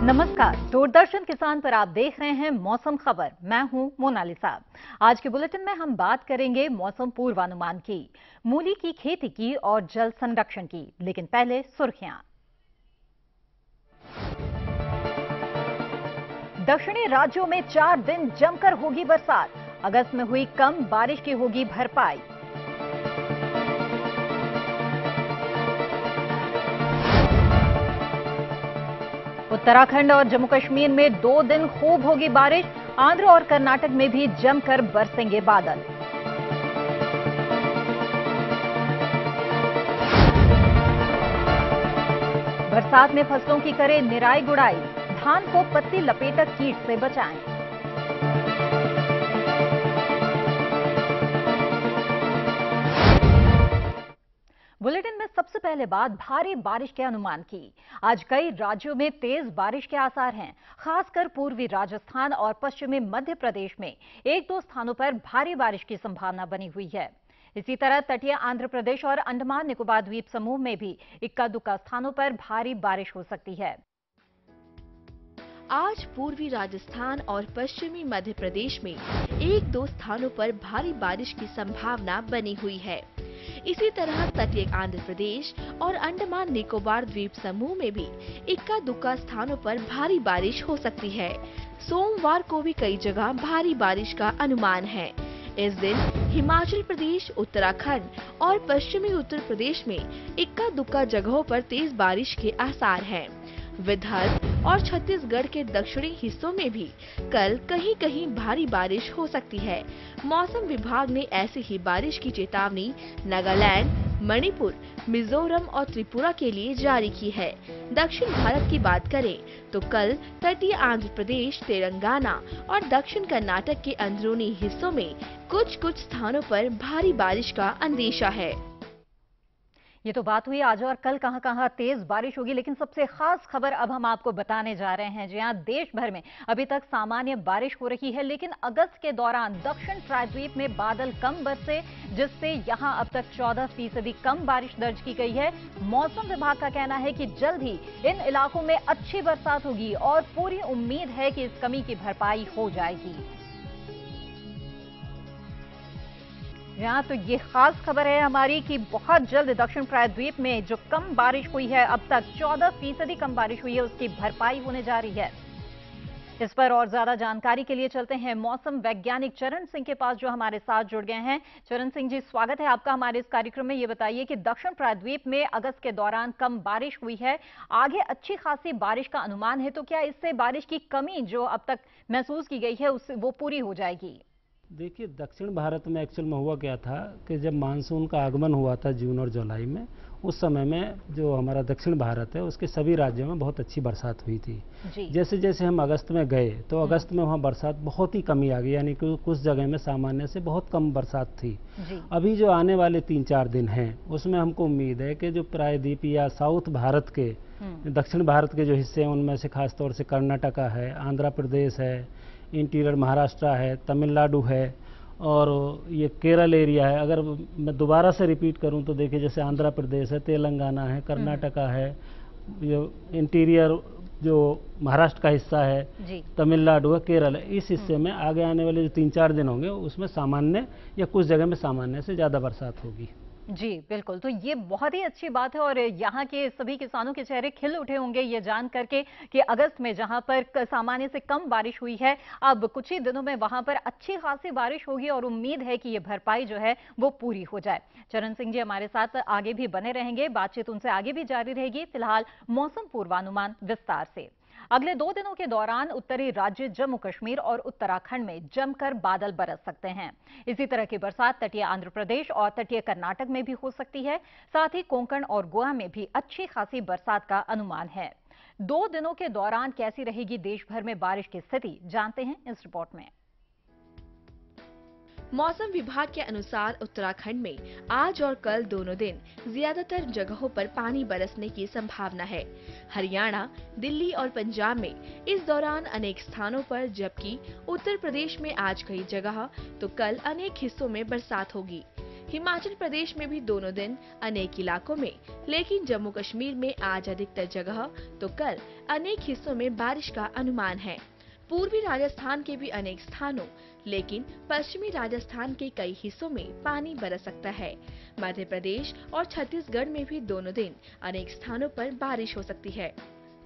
नमस्कार, दूरदर्शन किसान पर आप देख रहे हैं मौसम खबर। मैं हूं मोनालिसा। आज के बुलेटिन में हम बात करेंगे मौसम पूर्वानुमान की, मूली की खेती की और जल संरक्षण की। लेकिन पहले सुर्खियां। दक्षिणी राज्यों में 4 दिन जमकर होगी बरसात। अगस्त में हुई कम बारिश की होगी भरपाई। उत्तराखंड और जम्मू कश्मीर में 2 दिन खूब होगी बारिश। आंध्र और कर्नाटक में भी जमकर बरसेंगे बादल। बरसात में फसलों की करे निराई गुड़ाई। धान को पत्ती लपेटक कीट से बचाएं। बुलेटिन में सबसे पहले बात भारी बारिश के अनुमान की। आज कई राज्यों में तेज बारिश के आसार हैं। खासकर पूर्वी राजस्थान और पश्चिमी मध्य प्रदेश में 1-2 स्थानों पर भारी बारिश की संभावना बनी हुई है। इसी तरह तटीय आंध्र प्रदेश और अंडमान निकोबार द्वीप समूह में भी इक्का दुक्का स्थानों पर भारी बारिश हो सकती है। आज पूर्वी राजस्थान और पश्चिमी मध्य प्रदेश में 1-2 स्थानों पर भारी बारिश की संभावना बनी हुई है। इसी तरह तटीय आंध्र प्रदेश और अंडमान निकोबार द्वीप समूह में भी इक्का दुक्का स्थानों पर भारी बारिश हो सकती है। सोमवार को भी कई जगह भारी बारिश का अनुमान है। इस दिन हिमाचल प्रदेश, उत्तराखंड और पश्चिमी उत्तर प्रदेश में इक्का दुक्का जगहों पर तेज बारिश के आसार हैं। विदर्भ और छत्तीसगढ़ के दक्षिणी हिस्सों में भी कल कहीं कहीं भारी बारिश हो सकती है। मौसम विभाग ने ऐसी ही बारिश की चेतावनी नागालैंड, मणिपुर, मिजोरम और त्रिपुरा के लिए जारी की है। दक्षिण भारत की बात करें तो कल तटीय आंध्र प्रदेश, तेलंगाना और दक्षिण कर्नाटक के अंदरूनी हिस्सों में कुछ स्थानों पर भारी बारिश का अंदेशा है। ये तो बात हुई आज और कल कहां कहां तेज बारिश होगी, लेकिन सबसे खास खबर अब हम आपको बताने जा रहे हैं। जी हां, देश भर में अभी तक सामान्य बारिश हो रही है, लेकिन अगस्त के दौरान दक्षिण प्रायद्वीप में बादल कम बरसे, जिससे यहां अब तक 14% कम बारिश दर्ज की गई है। मौसम विभाग का कहना है कि जल्द ही इन इलाकों में अच्छी बरसात होगी और पूरी उम्मीद है कि इस कमी की भरपाई हो जाएगी। यहाँ तो ये खास खबर है हमारी कि बहुत जल्द दक्षिण प्रायद्वीप में जो कम बारिश हुई है, अब तक 14% कम बारिश हुई है, उसकी भरपाई होने जा रही है। इस पर और ज्यादा जानकारी के लिए चलते हैं मौसम वैज्ञानिक चरण सिंह के पास, जो हमारे साथ जुड़ गए हैं। चरण सिंह जी, स्वागत है आपका हमारे इस कार्यक्रम में। ये बताइए कि दक्षिण प्रायद्वीप में अगस्त के दौरान कम बारिश हुई है, आगे अच्छी खासी बारिश का अनुमान है, तो क्या इससे बारिश की कमी जो अब तक महसूस की गई है उससे वो पूरी हो जाएगी? देखिए, दक्षिण भारत में एक्चुअल में हुआ क्या था कि जब मानसून का आगमन हुआ था जून और जुलाई में, उस समय में जो हमारा दक्षिण भारत है उसके सभी राज्यों में बहुत अच्छी बरसात हुई थी। जैसे जैसे हम अगस्त में गए तो अगस्त में वहाँ बरसात बहुत ही कमी आ गई, यानी कि कुछ जगह में सामान्य से बहुत कम बरसात थी। अभी जो आने वाले 3-4 दिन हैं उसमें हमको उम्मीद है कि जो प्रायद्वीप या साउथ भारत के, दक्षिण भारत के जो हिस्से हैं उनमें से खासतौर से कर्नाटका है, आंध्र प्रदेश है, इंटीरियर महाराष्ट्र है, तमिलनाडु है और ये केरल एरिया है। अगर मैं दोबारा से रिपीट करूं तो देखिए, जैसे आंध्र प्रदेश है, तेलंगाना है, कर्नाटका है, ये इंटीरियर जो महाराष्ट्र का हिस्सा है, तमिलनाडु है, केरल है, इस हिस्से में आगे आने वाले जो 3-4 दिन होंगे उसमें सामान्य या कुछ जगह में सामान्य से ज़्यादा बरसात होगी। जी बिल्कुल, तो ये बहुत ही अच्छी बात है और यहाँ के सभी किसानों के चेहरे खिल उठे होंगे ये जान करके कि अगस्त में जहाँ पर सामान्य से कम बारिश हुई है, अब कुछ ही दिनों में वहाँ पर अच्छी खासी बारिश होगी और उम्मीद है कि ये भरपाई जो है वो पूरी हो जाए। चरण सिंह जी हमारे साथ आगे भी बने रहेंगे, बातचीत उनसे आगे भी जारी रहेगी। फिलहाल मौसम पूर्वानुमान विस्तार से। अगले 2 दिनों के दौरान उत्तरी राज्य जम्मू कश्मीर और उत्तराखंड में जमकर बादल बरस सकते हैं। इसी तरह की बरसात तटीय आंध्र प्रदेश और तटीय कर्नाटक में भी हो सकती है। साथ ही कोंकण और गोवा में भी अच्छी खासी बरसात का अनुमान है। 2 दिनों के दौरान कैसी रहेगी देश भर में बारिश की स्थिति, जानते हैं इस रिपोर्ट में। मौसम विभाग के अनुसार उत्तराखंड में आज और कल दोनों दिन ज्यादातर जगहों पर पानी बरसने की संभावना है। हरियाणा, दिल्ली और पंजाब में इस दौरान अनेक स्थानों पर, जबकि उत्तर प्रदेश में आज कई जगह तो कल अनेक हिस्सों में बरसात होगी। हिमाचल प्रदेश में भी दोनों दिन अनेक इलाकों में, लेकिन जम्मू कश्मीर में आज अधिकतर जगह तो कल अनेक हिस्सों में बारिश का अनुमान है। पूर्वी राजस्थान के भी अनेक स्थानों, लेकिन पश्चिमी राजस्थान के कई हिस्सों में पानी बरस सकता है। मध्य प्रदेश और छत्तीसगढ़ में भी दोनों दिन अनेक स्थानों पर बारिश हो सकती है।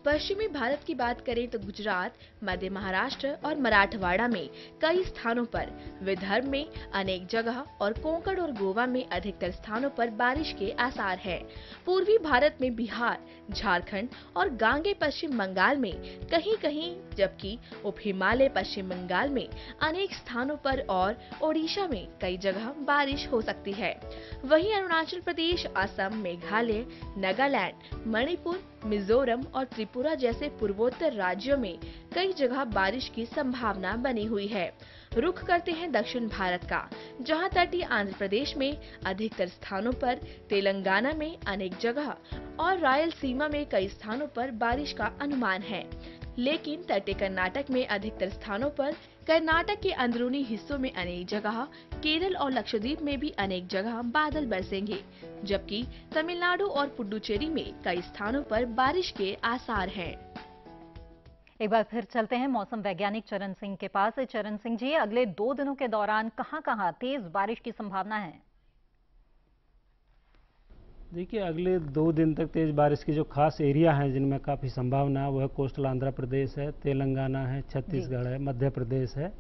पश्चिमी भारत की बात करें तो गुजरात, मध्य महाराष्ट्र और मराठवाड़ा में कई स्थानों पर, विदर्भ में अनेक जगह और कोंकण और गोवा में अधिकतर स्थानों पर बारिश के आसार है। पूर्वी भारत में बिहार, झारखंड और गांगे पश्चिम बंगाल में कहीं कहीं, जबकि उप हिमालय पश्चिम बंगाल में अनेक स्थानों पर और ओडिशा में कई जगह बारिश हो सकती है। वहीं अरुणाचल प्रदेश, असम, मेघालय, नागालैंड, मणिपुर, मिजोरम और त्रिपुरा जैसे पूर्वोत्तर राज्यों में कई जगह बारिश की संभावना बनी हुई है। रुख करते हैं दक्षिण भारत का, जहां तटीय आंध्र प्रदेश में अधिकतर स्थानों पर, तेलंगाना में अनेक जगह और रायलसीमा में कई स्थानों पर बारिश का अनुमान है। लेकिन तटीय कर्नाटक में अधिकतर स्थानों पर, कर्नाटक के अंदरूनी हिस्सों में अनेक जगह, केरल और लक्षद्वीप में भी अनेक जगह बादल बरसेंगे, जबकि तमिलनाडु और पुडुचेरी में कई स्थानों पर बारिश के आसार हैं। एक बार फिर चलते हैं मौसम वैज्ञानिक चरण सिंह के पास। चरण सिंह जी, अगले 2 दिनों के दौरान कहां-कहां तेज बारिश की संभावना है? देखिए, अगले 2 दिन तक तेज बारिश की जो खास एरिया हैं जिनमें काफ़ी संभावना है वो है कोस्टल आंध्र प्रदेश है, तेलंगाना है, छत्तीसगढ़ है, मध्य प्रदेश है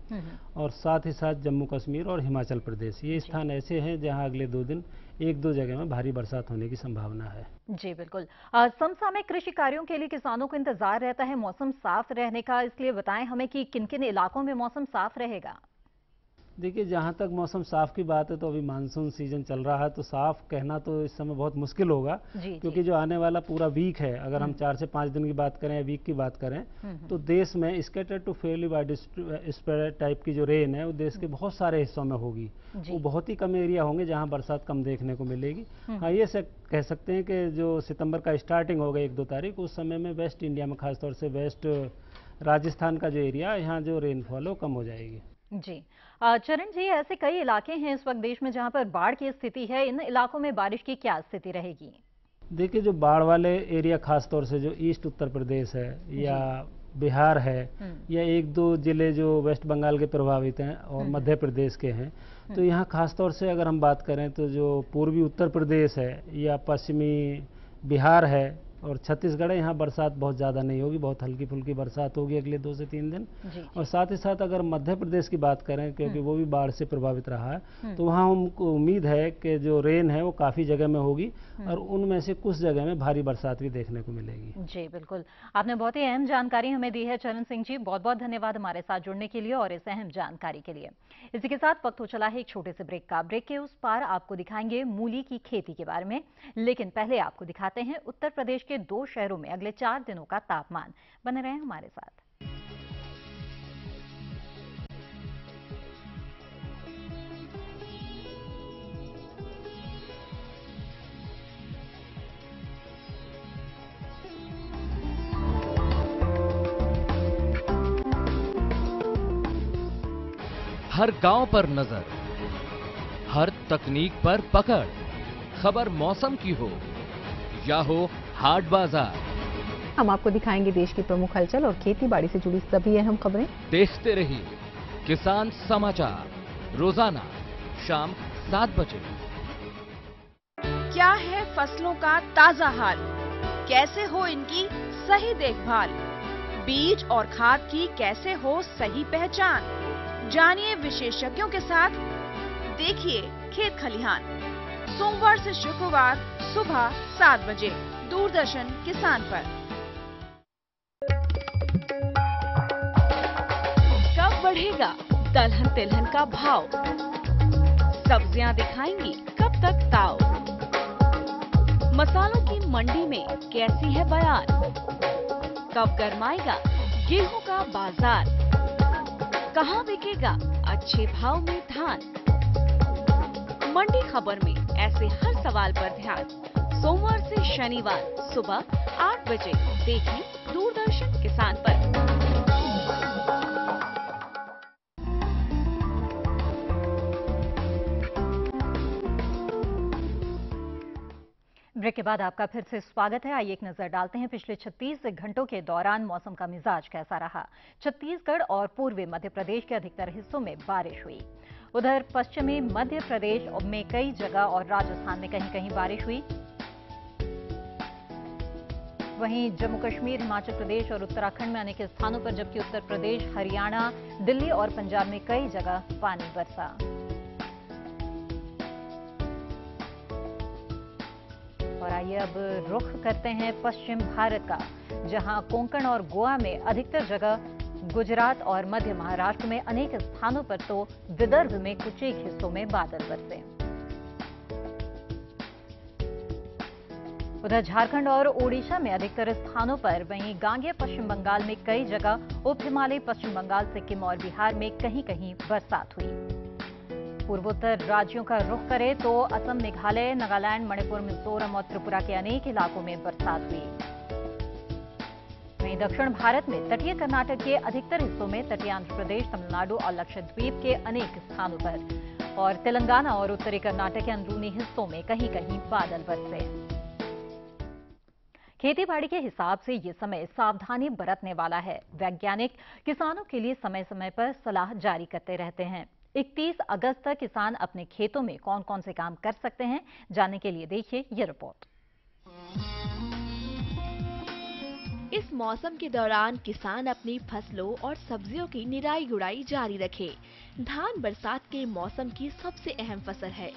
और साथ ही साथ जम्मू कश्मीर और हिमाचल प्रदेश। ये स्थान ऐसे हैं जहां अगले 2 दिन 1-2 जगह में भारी बरसात होने की संभावना है। जी बिल्कुल। समसामयिक कृषि कार्यों के लिए किसानों को इंतजार रहता है मौसम साफ रहने का, इसलिए बताएं हमें कि किन किन इलाकों में मौसम साफ रहेगा? देखिए, जहाँ तक मौसम साफ की बात है तो अभी मानसून सीजन चल रहा है, तो साफ कहना तो इस समय बहुत मुश्किल होगा, क्योंकि जो आने वाला पूरा वीक है, अगर हम 4 से 5 दिन की बात करें या वीक की बात करें, तो देश में scattered to fairly wide spread type की जो रेन है वो देश के बहुत सारे हिस्सों में होगी। वो बहुत ही कम एरिया होंगे जहाँ बरसात कम देखने को मिलेगी। हाँ, ये कह सकते हैं कि जो सितंबर का स्टार्टिंग होगा 1-2 तारीख, उस समय में वेस्ट इंडिया में, खासतौर से वेस्ट राजस्थान का जो एरिया है, यहाँ जो रेनफॉल है वो कम हो जाएगी। जी चरण जी, ऐसे कई इलाके हैं इस वक्त देश में जहां पर बाढ़ की स्थिति है, इन इलाकों में बारिश की क्या स्थिति रहेगी? देखिए, जो बाढ़ वाले एरिया खासतौर से जो ईस्ट उत्तर प्रदेश है या बिहार है या 1-2 जिले जो वेस्ट बंगाल के प्रभावित हैं और मध्य प्रदेश के हैं, तो यहाँ खासतौर से अगर हम बात करें तो जो पूर्वी उत्तर प्रदेश है या पश्चिमी बिहार है और छत्तीसगढ़ है, यहाँ बरसात बहुत ज़्यादा नहीं होगी, बहुत हल्की फुल्की बरसात होगी अगले 2 से 3 दिन। और साथ ही साथ अगर मध्य प्रदेश की बात करें, क्योंकि वो भी बाढ़ से प्रभावित रहा है, तो वहाँ हमको उम्मीद है कि जो रेन है वो काफ़ी जगह में होगी और उनमें से कुछ जगह में भारी बरसात भी देखने को मिलेगी। जी बिल्कुल, आपने बहुत ही अहम जानकारी हमें दी है चरण सिंह जी, बहुत बहुत धन्यवाद हमारे साथ जुड़ने के लिए और इस अहम जानकारी के लिए। इसी के साथ वक्त हो चला है एक छोटे से ब्रेक का। ब्रेक के उस पार आपको दिखाएंगे मूली की खेती के बारे में, लेकिन पहले आपको दिखाते हैं उत्तर प्रदेश के 2 शहरों में अगले 4 दिनों का तापमान। बने रहें हमारे साथ। हर गांव पर नजर, हर तकनीक पर पकड़, खबर मौसम की हो या हो हाट बाजार, हम आपको दिखाएंगे देश की प्रमुख हलचल और खेती बाड़ी से जुड़ी सभी अहम खबरें। देखते रहिए किसान समाचार, रोजाना शाम 7 बजे। क्या है फसलों का ताजा हाल, कैसे हो इनकी सही देखभाल, बीज और खाद की कैसे हो सही पहचान, जानिए विशेषज्ञों के साथ। देखिए खेत खलिहान, सोमवार से शुक्रवार सुबह 7 बजे दूरदर्शन किसान पर। कब बढ़ेगा दलहन तिलहन का भाव, सब्जियां दिखाएंगी कब तक ताव, मसालों की मंडी में कैसी है बयार, कब गरमाएगा गेहूं का बाजार, कहां बिकेगा अच्छे भाव में धान। मंडी खबर में ऐसे हर सवाल पर ध्यान, सोमवार से शनिवार सुबह 8 बजे देखिए दूरदर्शन किसान पर। ब्रेक के बाद आपका फिर से स्वागत है। आइए एक नजर डालते हैं पिछले 36 घंटों के दौरान मौसम का मिजाज कैसा रहा। छत्तीसगढ़ और पूर्वी मध्य प्रदेश के अधिकतर हिस्सों में बारिश हुई। उधर पश्चिमी मध्य प्रदेश में कई जगह और राजस्थान में कहीं कहीं बारिश हुई। वहीं जम्मू कश्मीर, हिमाचल प्रदेश और उत्तराखंड में अनेक स्थानों पर, जबकि उत्तर प्रदेश, हरियाणा, दिल्ली और पंजाब में कई जगह पानी बरसा। और आइए अब रुख करते हैं पश्चिम भारत का, जहां कोंकण और गोवा में अधिकतर जगह, गुजरात और मध्य महाराष्ट्र में अनेक स्थानों पर तो विदर्भ में कुछ एक हिस्सों में बादल बरसे। उधर झारखंड और ओडिशा में अधिकतर स्थानों पर, वहीं गांगेय पश्चिम बंगाल में कई जगह, उप हिमालयी पश्चिम बंगाल, सिक्किम और बिहार में कहीं कहीं बरसात हुई। पूर्वोत्तर राज्यों का रुख करें तो असम, मेघालय, नागालैंड, मणिपुर, मिजोरम और त्रिपुरा के अनेक इलाकों में बरसात हुई। वहीं दक्षिण भारत में तटीय कर्नाटक के अधिकतर हिस्सों में, तटीय आंध्र प्रदेश, तमिलनाडु और लक्षद्वीप के अनेक स्थानों पर और तेलंगाना और उत्तरी कर्नाटक के अंदरूनी हिस्सों में कहीं कहीं बादल बरसे। खेतीबाड़ी के हिसाब से ये समय सावधानी बरतने वाला है। वैज्ञानिक किसानों के लिए समय समय पर सलाह जारी करते रहते हैं। 31 अगस्त तक किसान अपने खेतों में कौन कौन से काम कर सकते हैं, जानने के लिए देखिए ये रिपोर्ट। इस मौसम के दौरान किसान अपनी फसलों और सब्जियों की निराई गुड़ाई जारी रखे। धान बरसात के मौसम की सबसे अहम फसल है।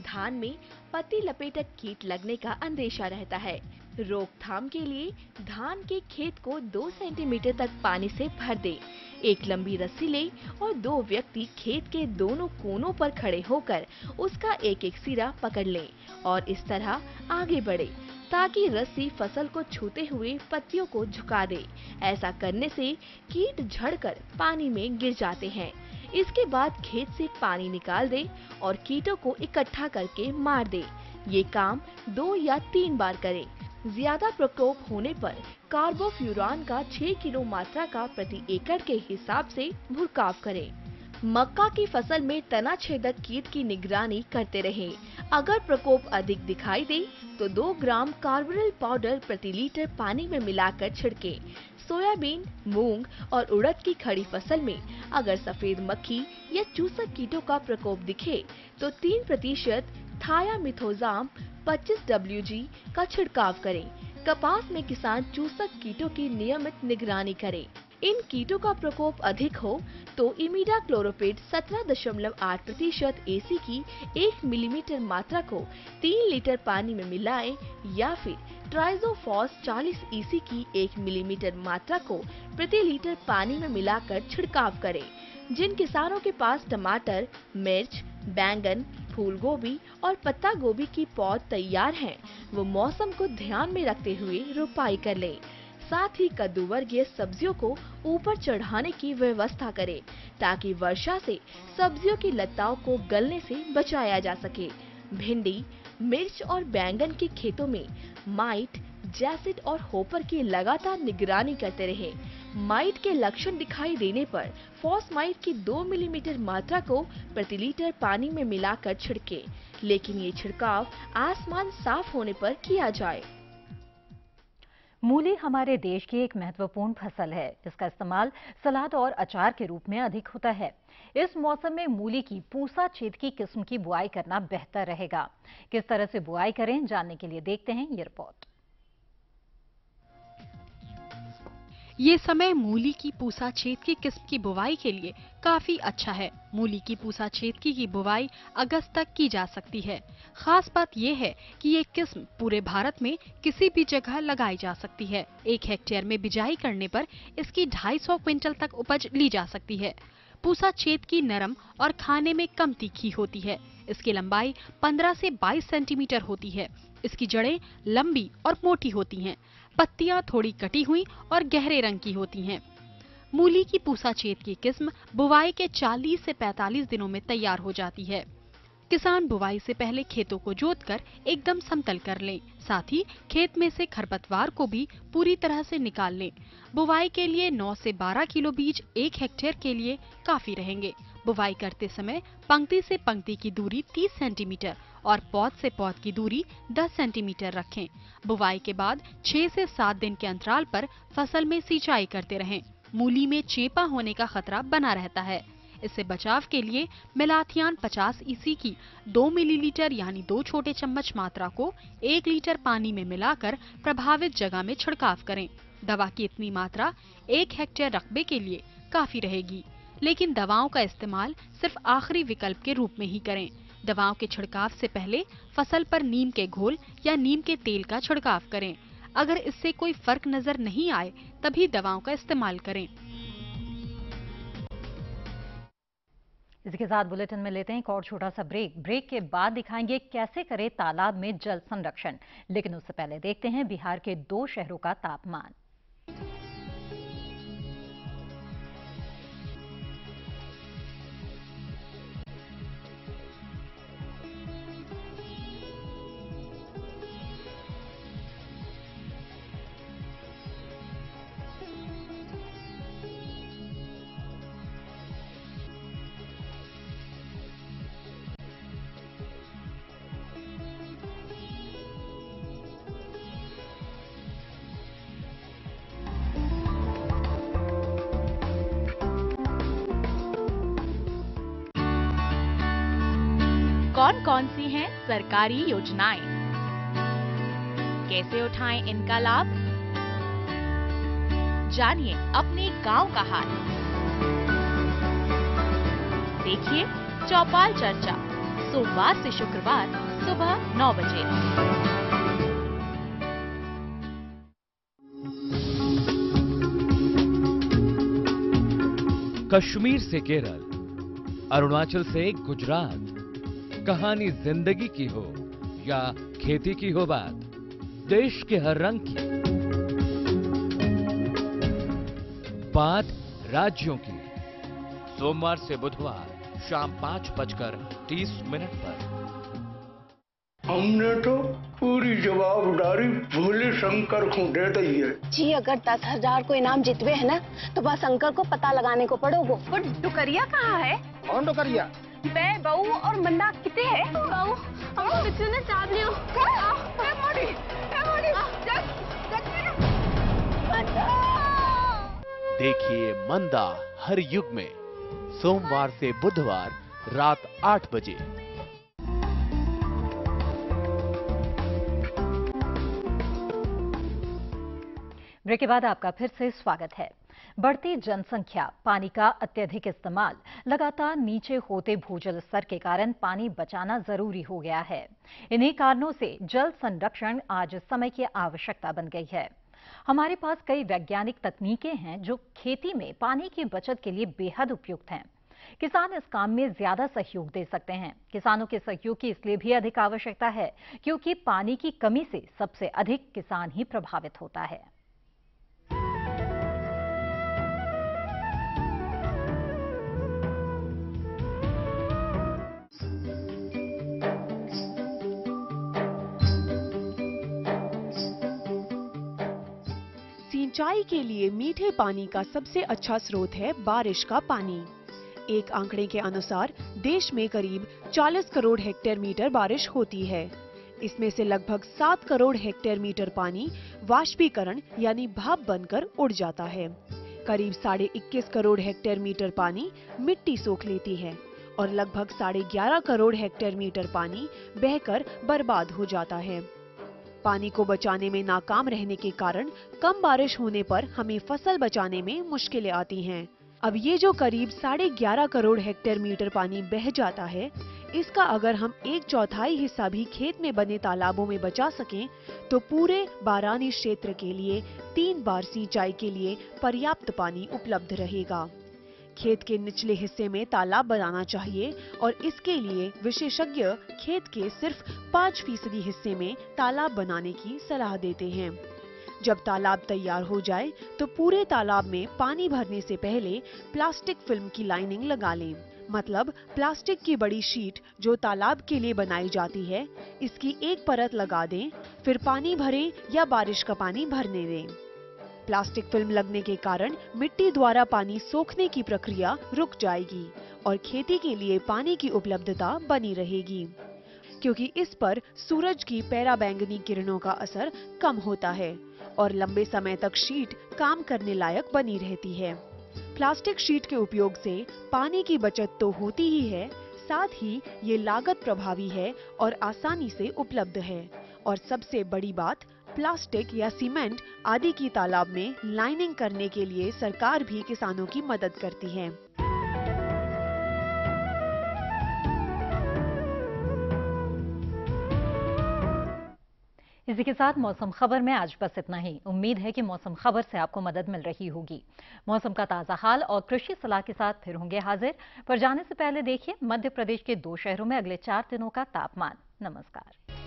धान में पत्ती लपेटक कीट लगने का अंदेशा रहता है। रोकथाम के लिए धान के खेत को 2 सेंटीमीटर तक पानी से भर दे। एक लंबी रस्सी ले और 2 व्यक्ति खेत के दोनों कोनों पर खड़े होकर उसका एक एक सिरा पकड़ लें और इस तरह आगे बढ़े ताकि रस्सी फसल को छूते हुए पत्तियों को झुका दे। ऐसा करने से कीट झड़कर पानी में गिर जाते हैं। इसके बाद खेत से पानी निकाल दे और कीटों को इकट्ठा करके मार दे। ये काम 2 या 3 बार करें। ज्यादा प्रकोप होने पर कार्बोफ्यूरान का 6 किलो मात्रा का प्रति एकड़ के हिसाब से भुरकाव करें। मक्का की फसल में तना छेदक कीट की निगरानी करते रहें। अगर प्रकोप अधिक दिखाई दे तो 2 ग्राम कार्बोरिल पाउडर प्रति लीटर पानी में मिलाकर छिड़कें। सोयाबीन, मूंग और उड़द की खड़ी फसल में अगर सफेद मक्खी या चूसक कीटों का प्रकोप दिखे तो 3% थायामिथोजाम 25 WG का छिड़काव करें। कपास में किसान चूसक कीटों की नियमित निगरानी करें। इन कीटों का प्रकोप अधिक हो तो इमिडाक्लोरोपिड 17.8% AC की 1 मिलीमीटर मात्रा को 3 लीटर पानी में मिलाएं या फिर ट्राइजोफॉस 40 EC की 1 मिलीमीटर मात्रा को प्रति लीटर पानी में मिलाकर छिड़काव करें। जिन किसानों के पास टमाटर, मिर्च, बैंगन, फूल गोभी और पत्ता गोभी की पौध तैयार हैं, वो मौसम को ध्यान में रखते हुए रोपाई कर लें। साथ ही कद्दू वर्गीय सब्जियों को ऊपर चढ़ाने की व्यवस्था करें ताकि वर्षा से सब्जियों की लताओं को गलने से बचाया जा सके। भिंडी, मिर्च और बैंगन के खेतों में माइट, जैसिड और होपर की लगातार निगरानी करते रहे। माइट के लक्षण दिखाई देने पर फॉस्माइट की 2 मिलीमीटर मात्रा को प्रति लीटर पानी में मिलाकर छिड़के, लेकिन ये छिड़काव आसमान साफ होने पर किया जाए। मूली हमारे देश की एक महत्वपूर्ण फसल है। इसका इस्तेमाल सलाद और अचार के रूप में अधिक होता है। इस मौसम में मूली की पूसा छेद की किस्म की बुआई करना बेहतर रहेगा। किस तरह से बुआई करें, जानने के लिए देखते हैं ये रिपोर्ट। ये समय मूली की पूसा छेद की किस्म की बुवाई के लिए काफी अच्छा है। मूली की पूसा छेद की बुवाई अगस्त तक की जा सकती है। खास बात ये है कि ये किस्म पूरे भारत में किसी भी जगह लगाई जा सकती है। 1 हेक्टेयर में बिजाई करने पर इसकी 250 क्विंटल तक उपज ली जा सकती है। पूसा छेद की नरम और खाने में कम तीखी होती है। इसकी लंबाई 15 से 22 सेंटीमीटर होती है। इसकी जड़ें लंबी और मोटी होती हैं। पत्तियां थोड़ी कटी हुई और गहरे रंग की होती हैं। मूली की पूसा छेद की किस्म बुवाई के 40 से 45 दिनों में तैयार हो जाती है। किसान बुवाई से पहले खेतों को जोतकर एकदम समतल कर लें। साथ ही खेत में से खरपतवार को भी पूरी तरह से निकाल लें। बुवाई के लिए 9 से 12 किलो बीज 1 हेक्टेयर के लिए काफी रहेंगे। बुवाई करते समय पंक्ति से पंक्ति की दूरी 30 सेंटीमीटर और पौध से पौध की दूरी 10 सेंटीमीटर रखें। बुवाई के बाद 6 से 7 दिन के अंतराल पर फसल में सिंचाई करते रहें। मूली में चेपा होने का खतरा बना रहता है। इससे बचाव के लिए मेलाथियान 50 EC की 2 मिलीलीटर यानी 2 छोटे चम्मच मात्रा को 1 लीटर पानी में मिलाकर प्रभावित जगह में छिड़काव करें। दवा की इतनी मात्रा 1 हेक्टेयर रकबे के लिए काफी रहेगी, लेकिन दवाओं का इस्तेमाल सिर्फ आखिरी विकल्प के रूप में ही करें। दवाओं के छिड़काव से पहले फसल पर नीम के घोल या नीम के तेल का छिड़काव करें। अगर इससे कोई फर्क नजर नहीं आए तभी दवाओं का इस्तेमाल करें। इसी के साथ बुलेटिन में लेते हैं एक और छोटा सा ब्रेक। ब्रेक के बाद दिखाएंगे कैसे करें तालाब में जल संरक्षण, लेकिन उससे पहले देखते हैं बिहार के 2 शहरों का तापमान। कौन कौन सी हैं सरकारी योजनाएं, कैसे उठाएं इनका लाभ, जानिए अपने गांव का हाल। देखिए चौपाल चर्चा सोमवार से शुक्रवार सुबह 9 बजे। कश्मीर से केरल, अरुणाचल से गुजरात, कहानी जिंदगी की हो या खेती की हो बात, देश के हर रंग की बात राज्यों की। सोमवार से बुधवार शाम 5:30 पर। हमने तो पूरी जवाबदारी भोले शंकर को दे दी है जी। अगर 10,000 को इनाम जितवे है ना तो बस शंकर को पता लगाने को पड़ोगो। वो डुकरिया कहाँ है? कौन डुकरिया? मैं बहू और मंदा कितने है? बहू हम पिछले ने चाप लियो। देखिए मंदा हर युग में सोमवार से बुधवार रात 8 बजे। ब्रेक के बाद आपका फिर से स्वागत है। बढ़ती जनसंख्या, पानी का अत्यधिक इस्तेमाल, लगातार नीचे होते भूजल स्तर के कारण पानी बचाना जरूरी हो गया है। इन्हीं कारणों से जल संरक्षण आज समय की आवश्यकता बन गई है। हमारे पास कई वैज्ञानिक तकनीकें हैं जो खेती में पानी की बचत के लिए बेहद उपयुक्त हैं। किसान इस काम में ज्यादा सहयोग दे सकते हैं। किसानों के सहयोग की इसलिए भी अधिक आवश्यकता है क्योंकि पानी की कमी से सबसे अधिक किसान ही प्रभावित होता है। सिंचाई के लिए मीठे पानी का सबसे अच्छा स्रोत है बारिश का पानी। एक आंकड़े के अनुसार देश में करीब 40 करोड़ हेक्टेयर मीटर बारिश होती है। इसमें से लगभग 7 करोड़ हेक्टेयर मीटर पानी वाष्पीकरण यानी भाप बनकर उड़ जाता है। करीब 21.5 करोड़ हेक्टेयर मीटर पानी मिट्टी सोख लेती है और लगभग 11.5 करोड़ हेक्टेयर मीटर पानी बहकर बर्बाद हो जाता है। पानी को बचाने में नाकाम रहने के कारण कम बारिश होने पर हमें फसल बचाने में मुश्किलें आती हैं। अब ये जो करीब 11.5 करोड़ हेक्टेयर मीटर पानी बह जाता है, इसका अगर हम 1/4 हिस्सा भी खेत में बने तालाबों में बचा सकें, तो पूरे बारानी क्षेत्र के लिए 3 बार सिंचाई के लिए पर्याप्त पानी उपलब्ध रहेगा। खेत के निचले हिस्से में तालाब बनाना चाहिए और इसके लिए विशेषज्ञ खेत के सिर्फ 5% हिस्से में तालाब बनाने की सलाह देते हैं। जब तालाब तैयार हो जाए तो पूरे तालाब में पानी भरने से पहले प्लास्टिक फिल्म की लाइनिंग लगा लें। मतलब प्लास्टिक की बड़ी शीट जो तालाब के लिए बनाई जाती है, इसकी एक परत लगा दें, फिर पानी भरें या बारिश का पानी भरने दें। प्लास्टिक फिल्म लगने के कारण मिट्टी द्वारा पानी सोखने की प्रक्रिया रुक जाएगी और खेती के लिए पानी की उपलब्धता बनी रहेगी। क्योंकि इस पर सूरज की पराबैंगनी किरणों का असर कम होता है और लंबे समय तक शीट काम करने लायक बनी रहती है। प्लास्टिक शीट के उपयोग से पानी की बचत तो होती ही है, साथ ही ये लागत प्रभावी है और आसानी से उपलब्ध है। और सबसे बड़ी बात, प्लास्टिक या सीमेंट आदि की तालाब में लाइनिंग करने के लिए सरकार भी किसानों की मदद करती है। इसी के साथ मौसम खबर में आज बस इतना ही। उम्मीद है कि मौसम खबर से आपको मदद मिल रही होगी। मौसम का ताजा हाल और कृषि सलाह के साथ फिर होंगे हाजिर। पर जाने से पहले देखिए मध्य प्रदेश के 2 शहरों में अगले 4 दिनों का तापमान। नमस्कार।